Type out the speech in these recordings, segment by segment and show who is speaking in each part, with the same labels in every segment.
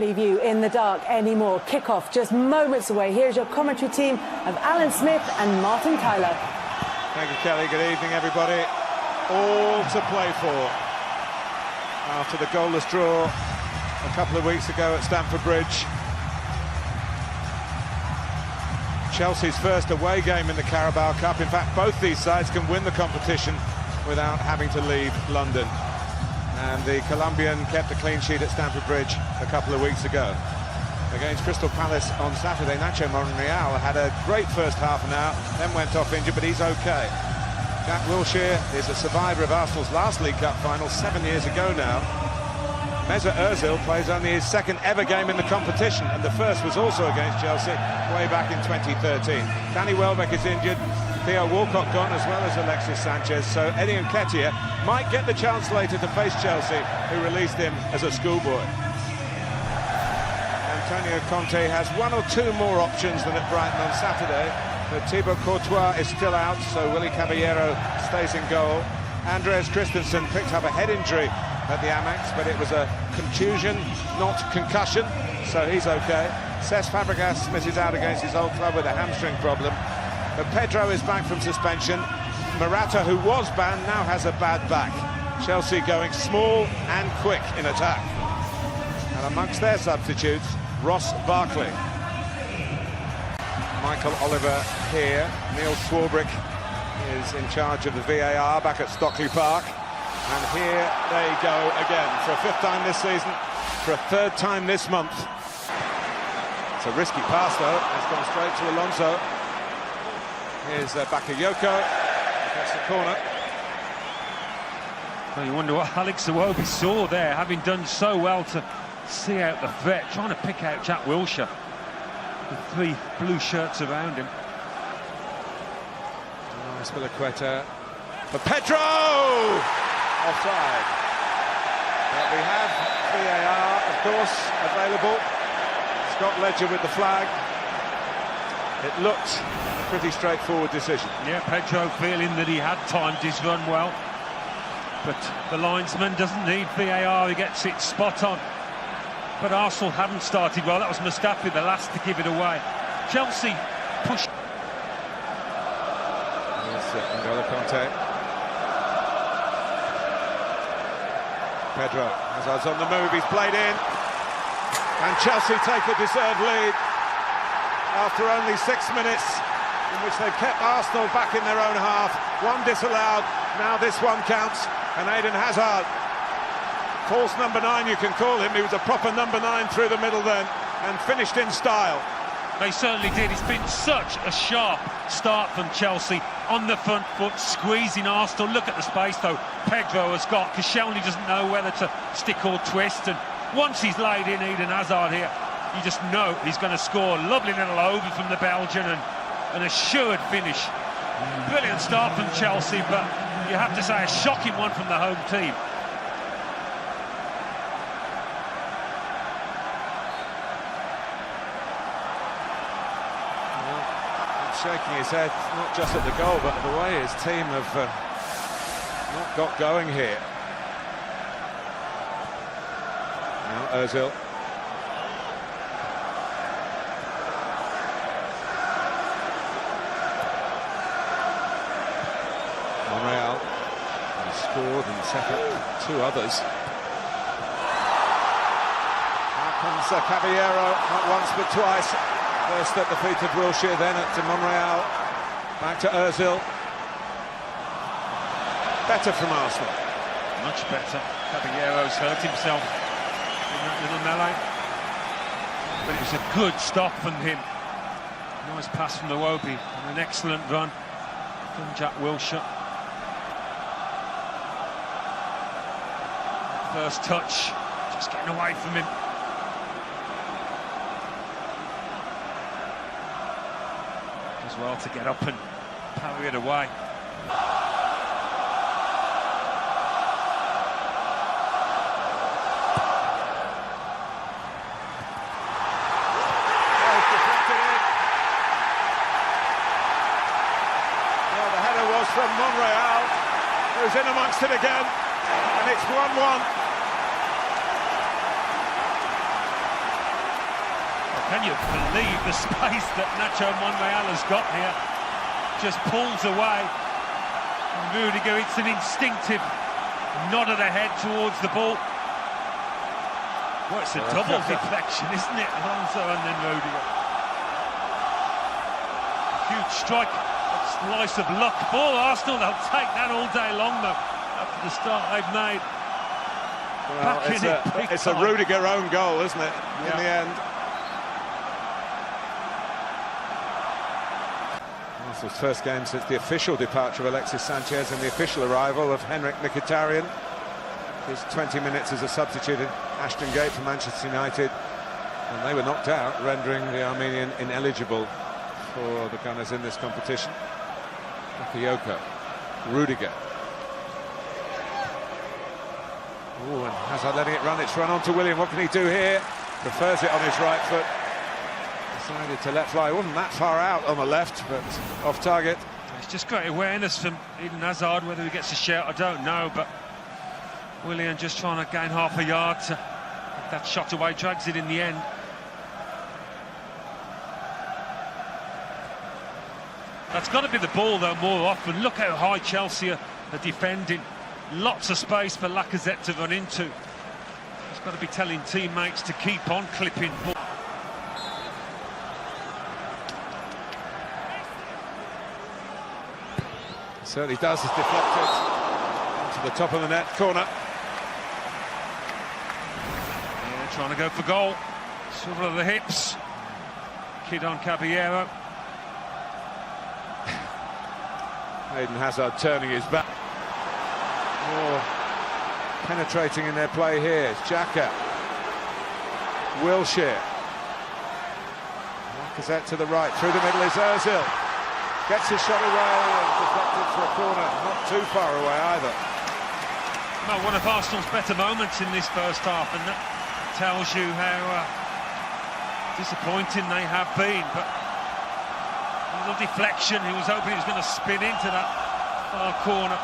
Speaker 1: leave you in the dark anymore. Kickoff just moments away. Here's your commentary team of Alan Smith and Martin Tyler.
Speaker 2: Thank you, Kelly. Good evening, everybody. All to play for after the goalless draw a couple of weeks ago at Stamford Bridge. Chelsea's first away game in the Carabao Cup. In fact, both these sides can win the competition without having to leave London. And the Colombian kept a clean sheet at Stamford Bridge a couple of weeks ago. Against Crystal Palace on Saturday, Nacho Monreal had a great first half an hour, then went off injured, but he's okay. Jack Wilshere is a survivor of Arsenal's last League Cup final 7 years ago now. Mesut Ozil plays only his second ever game in the competition, and the first was also against Chelsea way back in 2013. Danny Welbeck is injured, Theo Walcott gone, as well as Alexis Sanchez, so Eddie Nketiah might get the chance later to face Chelsea, who released him as a schoolboy. Antonio Conte has one or two more options than at Brighton on Saturday, but Thibaut Courtois is still out, so Willy Caballero stays in goal. Andreas Christensen picked up a head injury at the Amex, but it was a contusion, not concussion, so he's okay. Cesc Fabregas misses out against his old club with a hamstring problem. But Pedro is back from suspension. Morata, who was banned, now has a bad back. Chelsea going small and quick in attack. And amongst their substitutes, Ross Barkley. Michael Oliver here. Neil Swarbrick is in charge of the VAR back at Stockley Park. And here they go again, for a fifth time this season, for a third time this month. It's a risky pass though, it's gone straight to Alonso. Here's Bakayoko, that's the corner.
Speaker 3: Well, you wonder what Alex Iwobi saw there, having done so well to see out the threat, trying to pick out Jack Wilshere with three blue shirts around him.
Speaker 2: Nice Spilicueta for Pedro! Offside. But we have VAR, of course, available. Scott Ledger with the flag. It looked a pretty straightforward decision.
Speaker 3: Yeah, Pedro feeling that he had timed his run well, but the linesman doesn't need VAR, he gets it spot on. But Arsenal haven't started well. That was Mustafi, the last to give it away. Chelsea pushed.
Speaker 2: Yes, N'Golo Kanté. Pedro Hazard's on the move, he's played in, and Chelsea take a deserved lead after only 6 minutes, in which they've kept Arsenal back in their own half. One disallowed, now this one counts, and Eden Hazard, false number 9 you can call him, he was a proper number 9 through the middle then, and finished in style.
Speaker 3: They certainly did. It's been such a sharp start from Chelsea, on the front foot, squeezing Arsenal. Look at the space though Pedro has got. Koscielny doesn't know whether to stick or twist, and once he's laid in Eden Hazard here, you just know he's going to score. Lovely little over from the Belgian, and an assured finish. Brilliant start from Chelsea, but you have to say a shocking one from the home team.
Speaker 2: Shaking his head, not just at the goal, but the way his team have not got going here. Now Ozil. Monreal has scored and set up two others. Now comes Caballero, not once but twice. First at the feet of Wilshere, then at Monreal, back to Ozil. Better from Arsenal.
Speaker 3: Much better. Caballero's hurt himself in that little melee. But it was a good stop from him. Nice pass from Iwobi, and an excellent run from Jack Wilshere. First touch, just getting away from him. As well to get up and parry it away.
Speaker 2: Well, the header was from Monreal, who's in amongst it again, and it's 1-1.
Speaker 3: Can you believe the space that Nacho Monreal has got here? Just pulls away. And Rudiger, it's an instinctive nod of the head towards the ball. Well, it's a double deflection, isn't it? Alonso and then Rudiger. Huge strike, a slice of luck for Arsenal. They'll take that all day long, though, after the start they've made.
Speaker 2: Well, it's a Rudiger own goal, isn't it, in the end? Arsenal's first game since the official departure of Alexis Sanchez and the official arrival of Henrik Mkhitaryan. His 20 minutes as a substitute in Ashton Gate for Manchester United, and they were knocked out, rendering the Armenian ineligible for the Gunners in this competition. Bakayoko, Rudiger. Oh, and Hazard letting it run. It's run on to William. What can he do here? Prefers it on his right foot. Decided to let fly. It wasn't that far out on the left, but off target.
Speaker 3: It's just great awareness from Eden Hazard. Whether he gets a shout, I don't know, but William just trying to gain half a yard to get that shot away, drags it in the end. That's got to be the ball, though, more often. Look how high Chelsea are defending. Lots of space for Lacazette to run into. He's got to be telling teammates to keep on clipping.
Speaker 2: Certainly does. It's deflected to the top of the net corner.
Speaker 3: Yeah, trying to go for goal. Swivel of the hips. Kid on Caballero.
Speaker 2: Eden Hazard turning his back. More penetrating in their play here. It's Xhaka. Wilshere. Lacazette to the right. Through the middle is Ozil. Gets his shot away and deflected to a corner. Not too far away either.
Speaker 3: Well, one of Arsenal's better moments in this first half, and that tells you how disappointing they have been. But a little deflection. He was hoping he was going to spin into that far corner.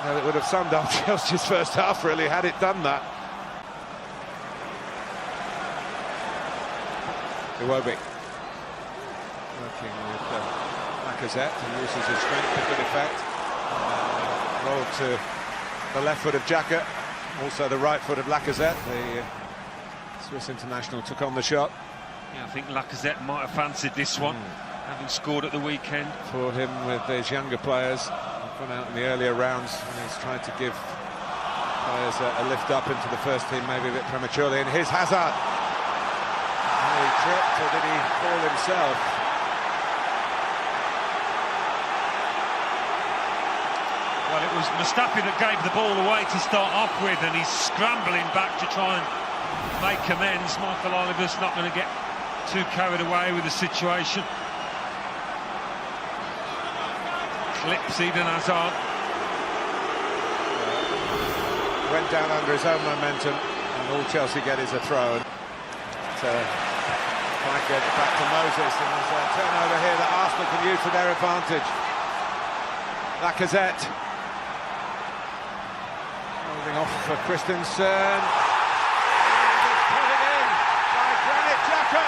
Speaker 2: Well, it would have summed up Chelsea's first half, really, had it done that. Iwobi working with Lacazette, who uses his strength to good effect. Roll to the left foot of Xhaka, also the right foot of Lacazette. The Swiss international took on the shot.
Speaker 3: Yeah, I think Lacazette might have fancied this one, having scored at the weekend.
Speaker 2: For him, with his younger players, gone out in the earlier rounds, and he's trying to give players a lift up into the first team, maybe a bit prematurely. And here's Hazard. He tripped, or did he fall himself?
Speaker 3: Well, it was Mustafi that gave the ball away to start off with, and he's scrambling back to try and make amends. Michael Oliver's not going to get too carried away with the situation. Clips Eden Hazard.
Speaker 2: Went down under his own momentum, and all Chelsea get is a throw. Trying to get it back to Moses, and there's a turnover here that Arsenal can use to their advantage. Lacazette. Holding off for Christensen. And it's put it in by Granit Xhaka.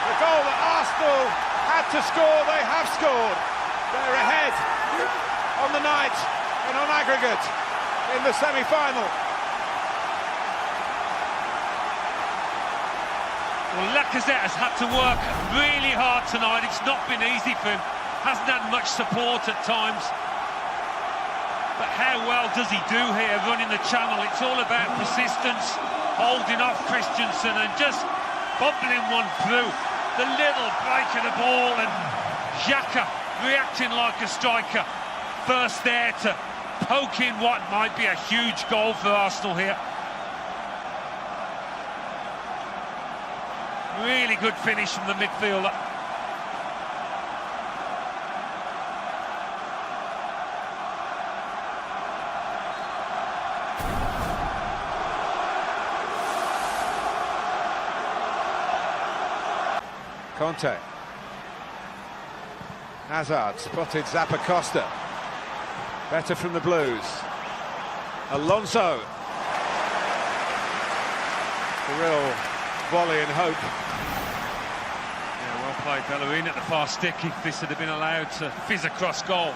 Speaker 2: The goal that Arsenal had to score, they have scored. They're ahead on the night and on aggregate in the semi-final.
Speaker 3: Well, Lacazette has had to work really hard tonight. It's not been easy for him. Hasn't had much support at times. But how well does he do here, running the channel? It's all about persistence, holding off Christensen and just bubbling one through. The little break of the ball, and Xhaka reacting like a striker. First there to poke in what might be a huge goal for Arsenal here. Really good finish from the midfielder.
Speaker 2: Conte. Hazard spotted Zappacosta. Better from the Blues. Alonso. The real volley and hope.
Speaker 3: Yeah, well played, Bellerin at the far stick. If this had been allowed to fizz across goal,